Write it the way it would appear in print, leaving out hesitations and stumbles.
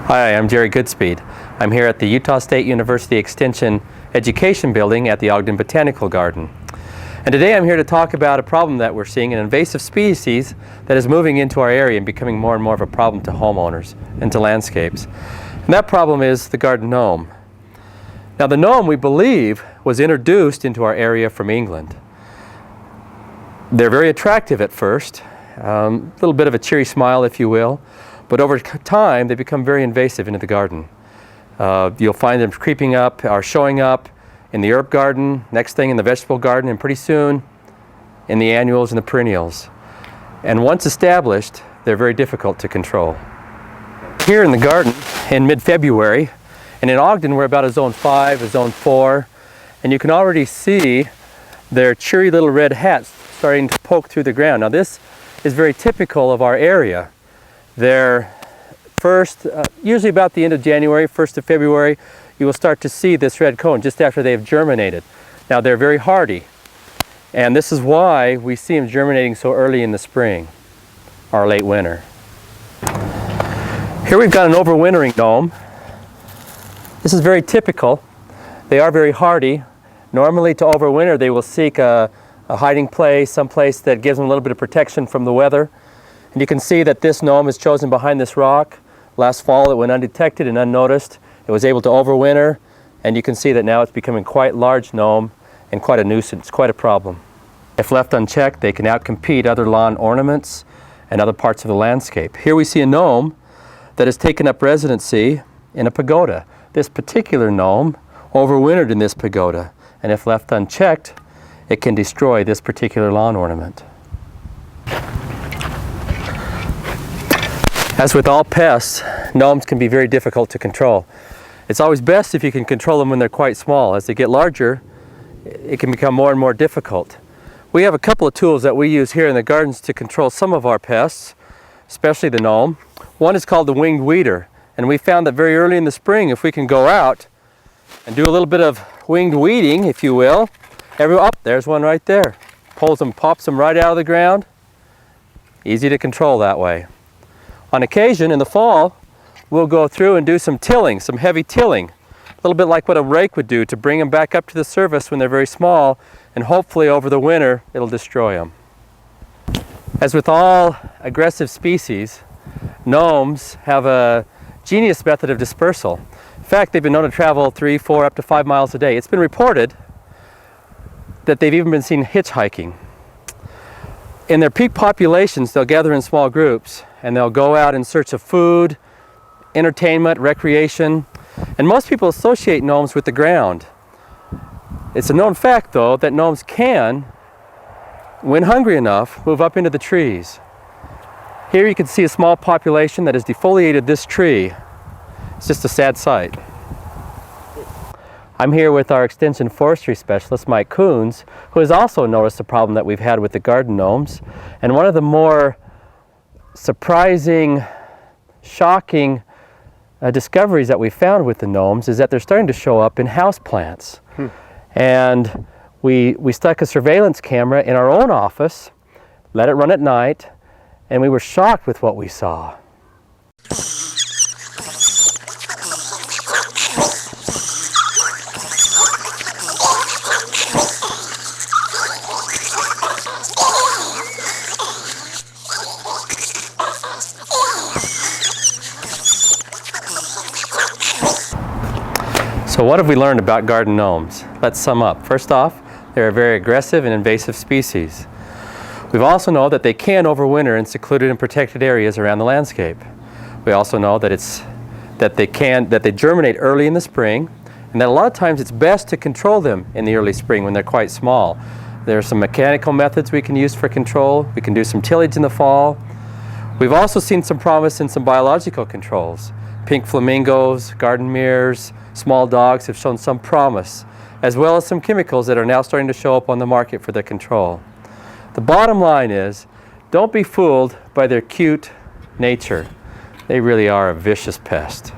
Hi, I'm Jerry Goodspeed. I'm here at the Utah State University Extension Education Building at the Ogden Botanical Garden. And today I'm here to talk about a problem that we're seeing, an invasive species that is moving into our area and becoming more and more of a problem to homeowners and to landscapes. And that problem is the garden gnome. Now the gnome, we believe, was introduced into our area from England. They're very attractive at first, a little bit of a cheery smile, if you will. But over time, they become very invasive into the garden. You'll find them creeping up or showing up in the herb garden, next thing in the vegetable garden, and pretty soon in the annuals and the perennials. And once established, they're very difficult to control. Here in the garden in mid-February, and in Ogden we're about a zone 5, a zone 4, and you can already see their cheery little red hats starting to poke through the ground. Now this is very typical of our area. They're first, usually about the end of January, 1st of February, you will start to see this red cone just after they have germinated. Now they're very hardy, and this is why we see them germinating so early in the spring or late winter. Here we've got an overwintering gnome. This is very typical. They are very hardy. Normally to overwinter they will seek a hiding place, someplace that gives them a little bit of protection from the weather. And you can see that this gnome is chosen behind this rock. Last fall it went undetected and unnoticed. It was able to overwinter, and you can see that now it's becoming quite large gnome and quite a nuisance, quite a problem. If left unchecked, they can outcompete other lawn ornaments and other parts of the landscape. Here we see a gnome that has taken up residency in a pagoda. This particular gnome overwintered in this pagoda, and if left unchecked, it can destroy this particular lawn ornament. As with all pests, gnomes can be very difficult to control. It's always best if you can control them when they're quite small. As they get larger, it can become more and more difficult. We have a couple of tools that we use here in the gardens to control some of our pests, especially the gnome. One is called the winged weeder, and we found that very early in the spring, if we can go out and do a little bit of winged weeding, if you will, there's one right there. Pulls them, pops them right out of the ground. Easy to control that way. On occasion, in the fall, we'll go through and do some tilling, some heavy tilling. A little bit like what a rake would do to bring them back up to the surface when they're very small, and hopefully over the winter, it'll destroy them. As with all aggressive species, gnomes have a genius method of dispersal. In fact, they've been known to travel 3, 4, up to 5 miles a day. It's been reported that they've even been seen hitchhiking. In their peak populations, they'll gather in small groups and they'll go out in search of food, entertainment, recreation, and most people associate gnomes with the ground. It's a known fact, though, that gnomes can, when hungry enough, move up into the trees. Here you can see a small population that has defoliated this tree. It's just a sad sight. I'm here with our extension forestry specialist, Mike Coons, who has also noticed the problem that we've had with the garden gnomes. And one of the more surprising, shocking discoveries that we found with the gnomes is that they're starting to show up in houseplants. And we stuck a surveillance camera in our own office, let it run at night, and we were shocked with what we saw. So what have we learned about garden gnomes? Let's sum up. First off, they're a very aggressive and invasive species. We also know that they can overwinter in secluded and protected areas around the landscape. We also know that they germinate early in the spring, and that a lot of times it's best to control them in the early spring when they're quite small. There are some mechanical methods we can use for control. We can do some tillage in the fall. We've also seen some promise in some biological controls. Pink flamingos, garden mirrors, small dogs have shown some promise, as well as some chemicals that are now starting to show up on the market for their control. The bottom line is, don't be fooled by their cute nature. They really are a vicious pest.